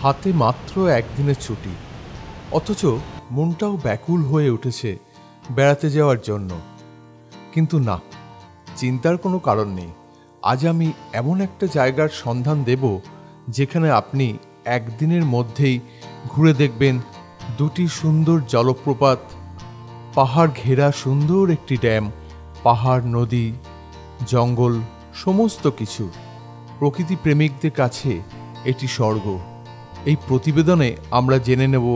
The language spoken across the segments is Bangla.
হাতে মাত্র একদিনের ছুটি, অথচ মনটাও ব্যাকুল হয়ে উঠেছে বেড়াতে যাওয়ার জন্য। কিন্তু না, চিন্তার কোনো কারণ নেই। আজ আমি এমন একটা জায়গার সন্ধান দেব যেখানে আপনি একদিনের মধ্যেই ঘুরে দেখবেন দুটি সুন্দর জলপ্রপাত, পাহাড় ঘেরা সুন্দর একটি ড্যাম, পাহাড়, নদী, জঙ্গল, সমস্ত কিছু। প্রকৃতি প্রেমিকদের কাছে এটি স্বর্গ। এই প্রতিবেদনে আমরা জেনে নেব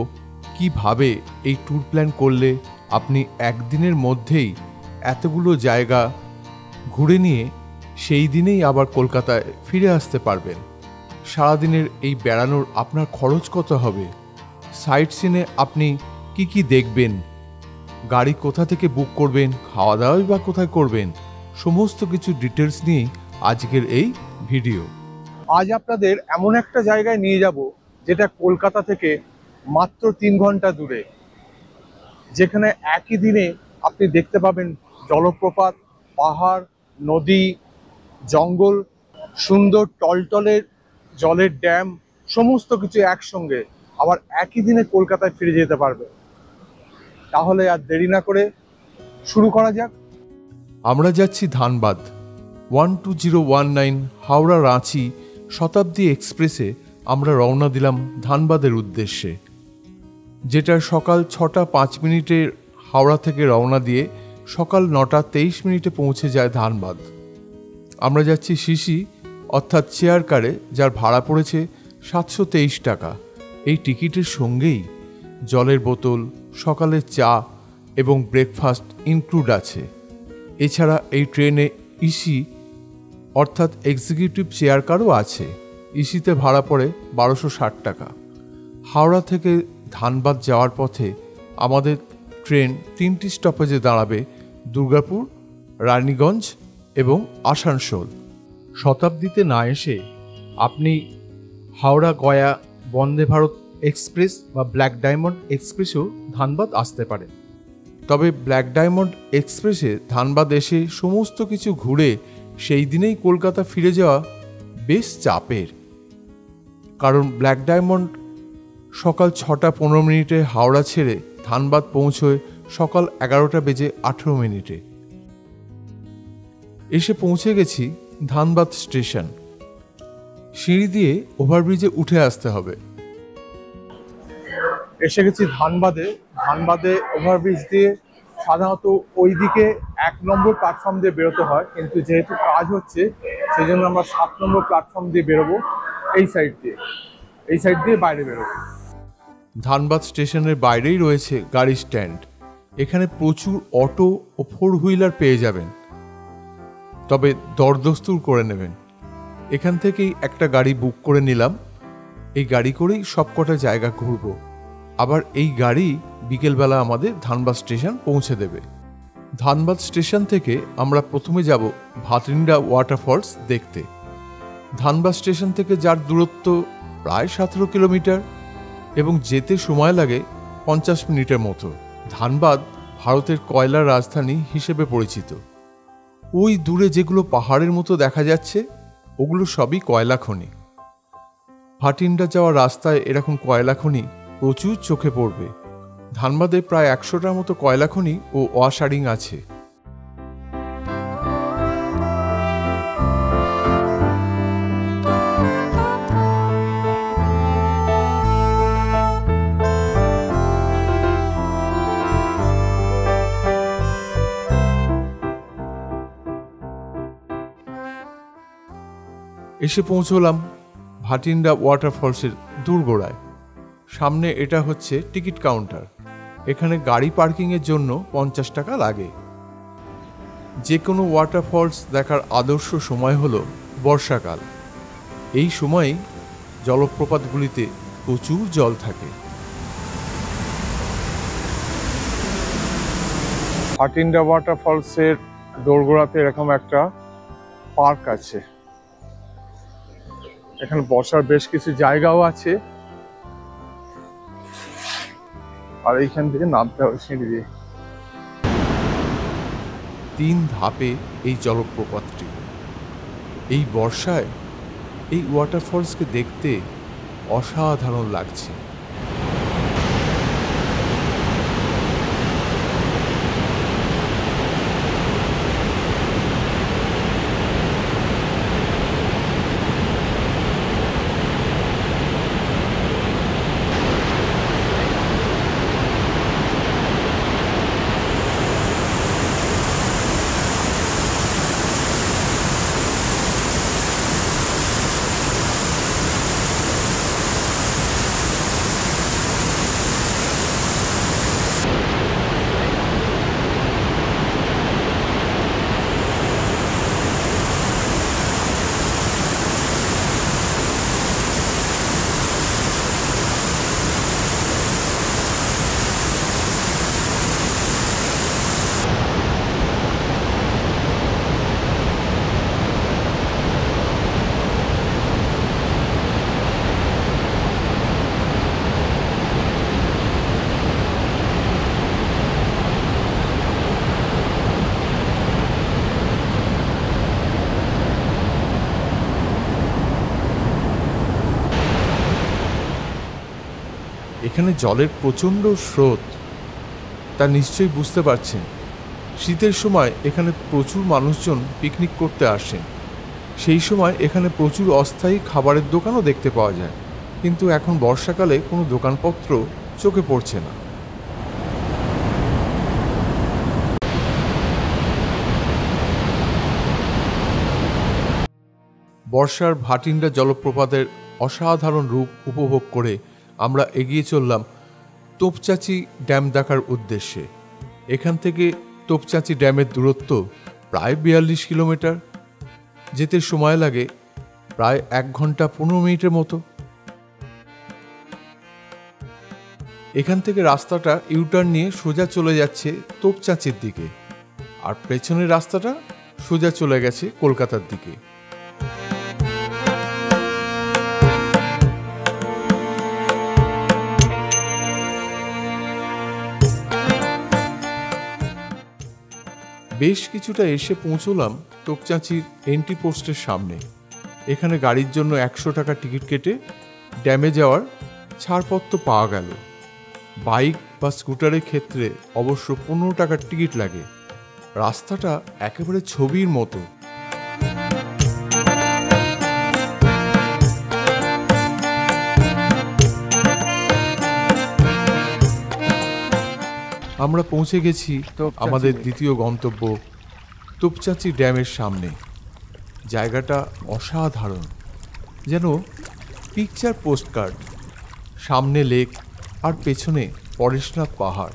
কিভাবে এই ট্যুর প্ল্যান করলে আপনি একদিনের মধ্যেই এতগুলো জায়গা ঘুরে নিয়ে সেই দিনেই আবার কলকাতায় ফিরে আসতে পারবেন। সারাদিনের এই বেড়ানোর আপনার খরচ কত হবে, সাইট সিনে আপনি কি কি দেখবেন, গাড়ি কোথা থেকে বুক করবেন, খাওয়া দাওয়াই বা কোথায় করবেন, সমস্ত কিছু ডিটেলস নিয়েই আজকের এই ভিডিও। আজ আপনাদের এমন একটা জায়গায় নিয়ে যাব যেটা কলকাতা থেকে মাত্র 3 ঘন্টা দূরে, যেখানে একই দিনে আপনি দেখতে পাবেন জলপ্রপাত, পাহাড়, নদী, জঙ্গল, সুন্দর টলটলের জলের ড্যাম, সমস্ত কিছু একসঙ্গে। আবার একই দিনে কলকাতায় ফিরে যেতে পারবে। তাহলে আর দেরি না করে শুরু করা যাক। আমরা যাচ্ছি ধানবাদ। 12019 হাওড়া রাঁচি শতাব্দী এক্সপ্রেসে আমরা রওনা দিলাম ধানবাদের উদ্দেশ্যে, যেটা সকাল 6টা 5 মিনিটে হাওড়া থেকে রওনা দিয়ে সকাল 9টা 23 মিনিটে পৌঁছে যায় ধানবাদ। আমরা যাচ্ছি সিসি অর্থাৎ চেয়ার কারে, যার ভাড়া পড়েছে 723 টাকা। এই টিকিটের সঙ্গেই জলের বোতল, সকালের চা এবং ব্রেকফাস্ট ইনক্লুড আছে। এছাড়া এই ট্রেনে ইসি অর্থাৎ এক্সিকিউটিভ চেয়ার কারও আছে। ইসিতে ভাড়া পড়ে 1260 টাকা। হাওড়া থেকে ধানবাদ যাওয়ার পথে আমাদের ট্রেন 3টি স্টপেজে দাঁড়াবে: দুর্গাপুর, রানীগঞ্জ এবং আসানসোল। শতাব্দীতে না এসে আপনি হাওড়া গয়া বন্দে ভারত এক্সপ্রেস বা ব্ল্যাক ডায়মন্ড এক্সপ্রেসেও ধানবাদ আসতে পারেন। তবে ব্ল্যাক ডায়মন্ড এক্সপ্রেসে ধানবাদ এসে সমস্ত কিছু ঘুরে সেই দিনেই কলকাতা ফিরে যাওয়া বেশ চাপের, কারণ ব্ল্যাক ডায়মন্ড সকাল 6টা 15 মিনিটে হাওড়া ছেড়ে ধানবাদ পৌঁছয় সকাল 11টা বেজে 18 মিনিটে। এসে পৌঁছে গেছি ধানবাদ স্টেশন। সিঁড়ি দিয়ে ওভারব্রিজে উঠে আসতে হবে। এসে গেছি ধানবাদে। ধানবাদে ওভারব্রিজ দিয়ে সাধারণত ওই দিকে 1 নম্বর প্ল্যাটফর্ম দিয়ে বেরোতে হয়, কিন্তু যেহেতু কাজ হচ্ছে সেই জন্য আমরা 7 নম্বর প্ল্যাটফর্ম দিয়ে বেরোবো। এই সাইড দিয়ে বাইরে বেরোবো। ধানবাদ স্টেশনের বাইরেই রয়েছে গাড়ি স্ট্যান্ড। এখানে প্রচুর অটো ও 4 হুইলার পেয়ে যাবেন, তবে দরদস্তুর করে নেবেন। এখান থেকেই একটা গাড়ি বুক করে নিলাম। এই গাড়ি করেই সবকটা জায়গা ঘুরব। আবার এই গাড়ি বিকেলবেলা আমাদের ধানবাদ স্টেশন পৌঁছে দেবে। ধানবাদ স্টেশন থেকে আমরা প্রথমে যাব ভাতিন্ডা ওয়াটারফলস দেখতে। ধানবাদ স্টেশন থেকে যার দূরত্ব প্রায় 17 কিলোমিটার এবং যেতে সময় লাগে 50 মিনিটের মতো। ধানবাদ ভারতের কয়লার রাজধানী হিসেবে পরিচিত। ওই দূরে যেগুলো পাহাড়ের মতো দেখা যাচ্ছে ওগুলো সবই কয়লা খনি। ভাটিন্ডা যাওয়ার রাস্তায় এরকম কয়লা খনি প্রচুর চোখে পড়বে। ধানবাদে প্রায় 100টার মতো কয়লা খনি ও ওয়াশারিং আছে। এসে পৌঁছলাম ভাটিন্ডা ওয়াটারফলসের দূরগোড়ায়। সামনে এটা হচ্ছে টিকিট কাউন্টার। এখানে গাড়ি পার্কিংয়ের জন্য 50 টাকা লাগে। যে কোনো ওয়াটারফলস দেখার আদর্শ সময় হলো বর্ষাকাল। এই সময়েই জলপ্রপাতগুলিতে প্রচুর জল থাকে। ভাটিন্ডা ওয়াটারফলসের দোরগোড়াতে এরকম একটা পার্ক আছে। এখানে বসার বেশ কিছু জায়গাও আছে, আর এইখান থেকে নামতে হবে সিঁড়ি দিয়ে। 3 ধাপে এই জলপ্রপাতটি। এই বর্ষায় এই ওয়াটারফলসকে দেখতে অসাধারণ লাগছে। এখানে জলের প্রচণ্ড স্রোত, তা নিশ্চয়ই বুঝতে পারছেন। শীতের সময় এখানে প্রচুর মানুষজন পিকনিক করতে আসেন। সেই সময় এখানে প্রচুর অস্থায়ী খাবারের দোকানও দেখতে পাওয়া যায়, কিন্তু এখন বর্ষাকালে কোনো দোকানপত্র চোখে পড়ছে না। বর্ষার ভাটিন্ডা জলপ্রপাতের অসাধারণ রূপ উপভোগ করে আমরা এগিয়ে চললাম তোপচাঁচি ড্যাম দেখার উদ্দেশ্যে। এখান থেকে তোপচাঁচি ড্যামের দূরত্ব প্রায় 42 কিলোমিটার। যেতে সময় লাগে প্রায় 1 ঘন্টা 15 মিনিটের মতো। এখান থেকে রাস্তাটা ইউটার্ন নিয়ে সোজা চলে যাচ্ছে তোপচাঁচির দিকে, আর পেছনের রাস্তাটা সোজা চলে গেছে কলকাতার দিকে। বেশ কিছুটা এসে পৌঁছলাম তোপচাঁচির এন্ট্রি পোস্টের সামনে। এখানে গাড়ির জন্য 100 টাকা টিকিট কেটে ড্যামে যাওয়ার ছাড়পত্র পাওয়া গেল। বাইক বা স্কুটারের ক্ষেত্রে অবশ্য 15 টাকার টিকিট লাগে। রাস্তাটা একেবারে ছবির মতো। আমরা পৌঁছে গেছি আমাদের দ্বিতীয় গন্তব্য তোপচাঁচি ড্যামের সামনে। জায়গাটা অসাধারণ, যেন পিকচার পোস্টকার্ড। সামনে লেক আর পেছনে পরেশনাথ পাহাড়।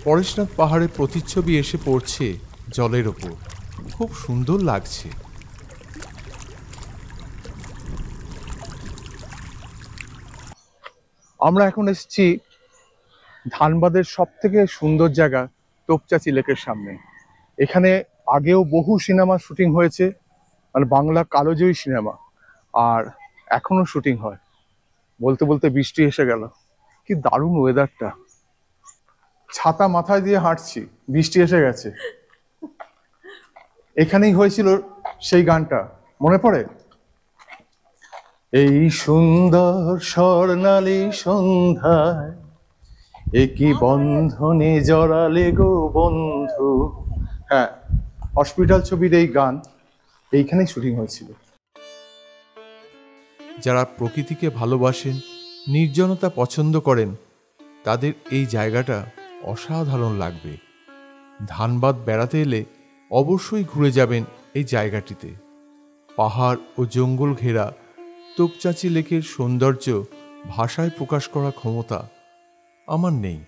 পরেশনাথ পাহাড়ের প্রতিচ্ছবি এসে পড়ছে জলের ওপর, খুব সুন্দর লাগছে। আমরা এখন এসেছি ধানবাদের সব থেকে সুন্দর জায়গা তোপচাঁচি লেকের সামনে। এখানে আগেও বহু সিনেমা শুটিং হয়েছে, মানে বাংলা কালোজয়ী সিনেমা, আর এখনো শুটিং হয়। বলতে বলতে বৃষ্টি এসে গেল। কি দারুণ ওয়েদারটা! ছাতা মাথায় দিয়ে হাঁটছি, বৃষ্টি এসে গেছে। এখানেই হয়েছিল সেই গানটা, মনে পড়ে? এই সুন্দর স্বর্ণালী সন্ধ্যায় একই বন্ধনে জড়ালে গো বন্ধু। হ্যাঁ, হসপিটাল ছবির এই গান এইখানেই শুটিং হয়েছিল। যারা প্রকৃতিকে ভালোবাসেন, নির্জনতা পছন্দ করেন, তাদের এই জায়গাটা অসাধারণ লাগবে। ধানবাদ বেড়াতে এলে অবশ্যই ঘুরে যাবেন এই জায়গাটিতে। পাহাড় ও জঙ্গল ঘেরা তোপচাঁচি লেকের সৌন্দর্য ভাষায় প্রকাশ করার ক্ষমতা আমার নেই।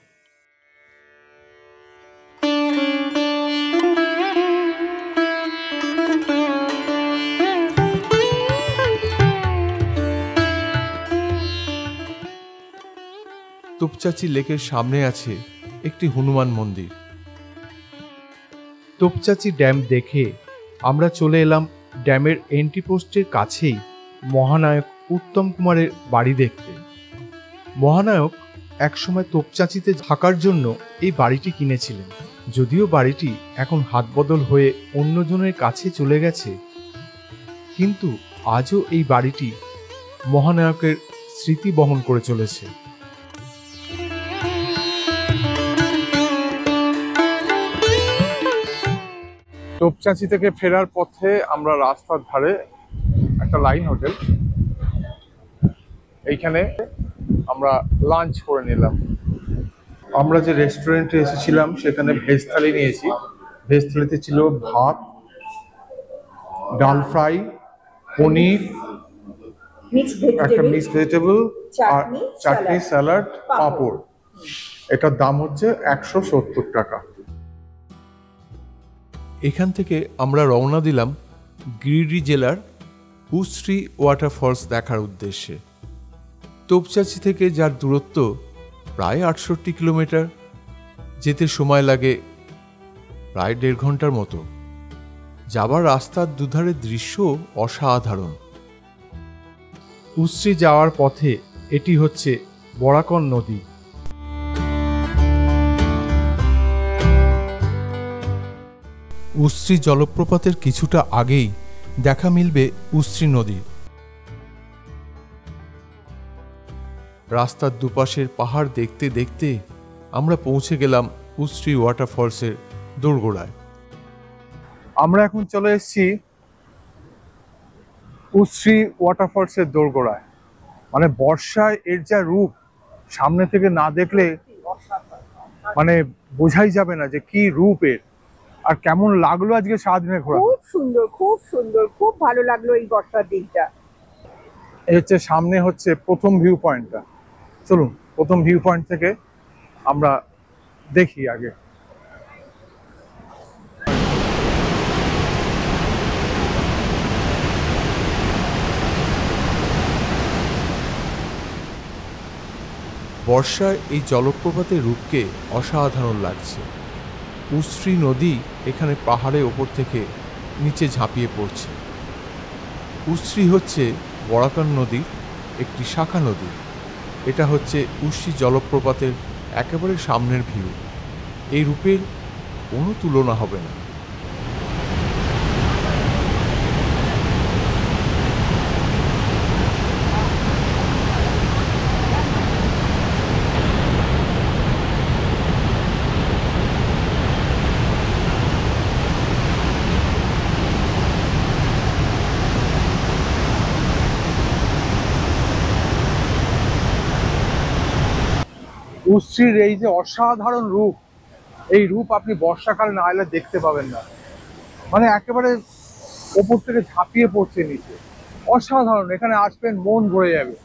তোপচাঁচি লেকের সামনে আছে একটি হনুমান মন্দির। তোপচাঁচি ড্যাম দেখে আমরা চলে এলাম ড্যামের এন্ট্রি পোস্টের কাছেই মহানায়ক উত্তম কুমারের বাড়ি দেখতে। মহানায়ক একসময় তোপচাঁচিতে থাকার জন্য এই বাড়িটি কিনেছিলেন। যদিও বাড়িটি এখন হাতবদল হয়ে অন্যজনের কাছে চলে গেছে, কিন্তু আজও এই বাড়িটি মহানায়কের স্মৃতি বহন করে চলেছে। তোপচাঁচি থেকে ফেরার পথে আমরা রাস্তার ধারে একটা লাইন হোটেল, এইখানে আমরা লাঞ্চ করে নিলাম। আমরা যে রেস্টুরেন্টে এসেছিলাম সেখানে ভেজ থালি নিয়েছি। ভেজ থালিতে ছিল ভাত, ডাল ফ্রাই, পনির, একটা মিক্স ভেজিটেবল, আর চাটনি, স্যালাড, পাঁপড়। এটার দাম হচ্ছে 170 টাকা। এখান থেকে আমরা রওনা দিলাম গিরিডি জেলার উশ্রী ওয়াটারফলস দেখার উদ্দেশ্যে। তোপচাঁচি থেকে যার দূরত্ব প্রায় 68 কিলোমিটার, যেতে সময় লাগে প্রায় 1.5 ঘন্টার মতো। যাবার রাস্তার দুধারের দৃশ্য অসাধারণ। উশ্রী যাওয়ার পথে এটি হচ্ছে বরাকন নদী। উশ্রী জলপ্রপাতের কিছুটা আগেই দেখা মিলবে উশ্রী নদী। রাস্তার দুপাশের পাহাড় দেখতে দেখতে আমরা পৌঁছে গেলাম উশ্রী ওয়াটারফলসের দোরগোড়ায়। আমরা এখন চলে এসেছি উশ্রী ওয়াটারফলসের দোরগোড়ায়। মানে বর্ষায় এর যা রূপ, সামনে থেকে না দেখলে মানে বোঝাই যাবে না যে কি রূপ এর। আর কেমন লাগলো আজকে সারাদিনে ঘোরা? খুব সুন্দর, খুব সুন্দর, খুব ভালো লাগলো এই বর্ষার দিনটা। এই হচ্ছে সামনে হচ্ছে প্রথম ভিউ পয়েন্টটা। চলুন প্রথম ভিউ পয়েন্ট থেকে আমরা দেখি আগে। বর্ষায় এই জলপ্রপাতের রূপকে অসাধারণ লাগছে। উশ্রী নদী এখানে পাহাড়ের ওপর থেকে নিচে ঝাঁপিয়ে পড়ছে। উশ্রী হচ্ছে বরাকন নদীর একটি শাখা নদী। এটা হচ্ছে উশ্রী জলপ্রপাতের একেবারে সামনের ভিউ। এই রূপের কোনো তুলনা হবে না। উশ্রীর এই যে অসাধারণ রূপ, এই রূপ আপনি বর্ষাকাল না এলে দেখতে পাবেন না। মানে একেবারে ওপর থেকে ঝাঁপিয়ে পড়ছে নিচে, অসাধারণ। এখানে আসবেন মন ভরে যাবে।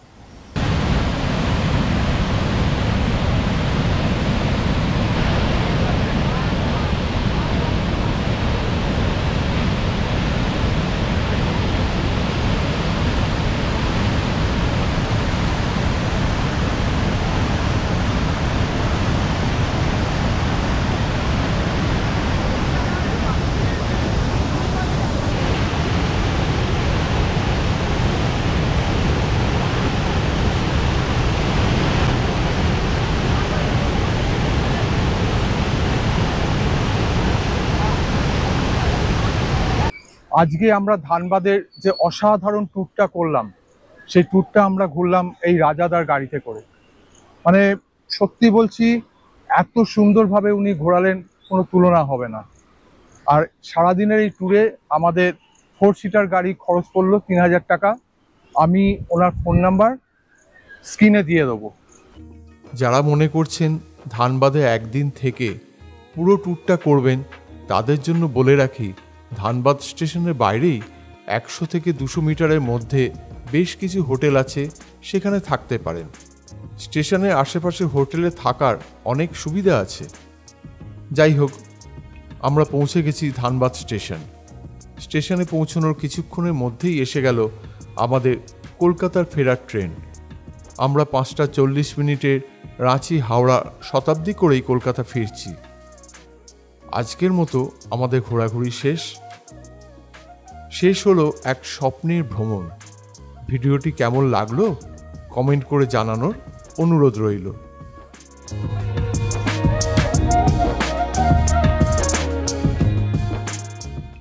আজকে আমরা ধানবাদের যে অসাধারণ ট্যুরটা করলাম, সেই ট্যুরটা আমরা ঘুরলাম এই রাজাদার গাড়িতে করে। মানে সত্যি বলছি, এত সুন্দরভাবে উনি ঘোরালেন, কোনো তুলনা হবে না। আর সারাদিনের এই ট্যুরে আমাদের 4 সিটার গাড়ি খরচ পড়লো 3000 টাকা। আমি ওনার ফোন নাম্বার স্ক্রিনে দিয়ে দেবো। যারা মনে করছেন ধানবাদে একদিন থেকে পুরো ট্যুরটা করবেন, তাদের জন্য বলে রাখি, ধানবাদ স্টেশনের বাইরেই 100 থেকে 200 মিটারের মধ্যে বেশ কিছু হোটেল আছে, সেখানে থাকতে পারেন। স্টেশনের আশেপাশে হোটেলে থাকার অনেক সুবিধা আছে। যাই হোক, আমরা পৌঁছে গেছি ধানবাদ স্টেশন। স্টেশনে পৌঁছানোর কিছুক্ষণের মধ্যেই এসে গেল আমাদের কলকাতার ফেরার ট্রেন। আমরা 5টা 40 মিনিটের রাঁচি হাওড়া শতাব্দী করেই কলকাতা ফিরছি। আজকের মতো আমাদের ঘোরাঘুরি শেষ হলো এক স্বপ্নের ভ্রমণ। ভিডিওটি কেমন লাগলো কমেন্ট করে জানানোর অনুরোধ রইল।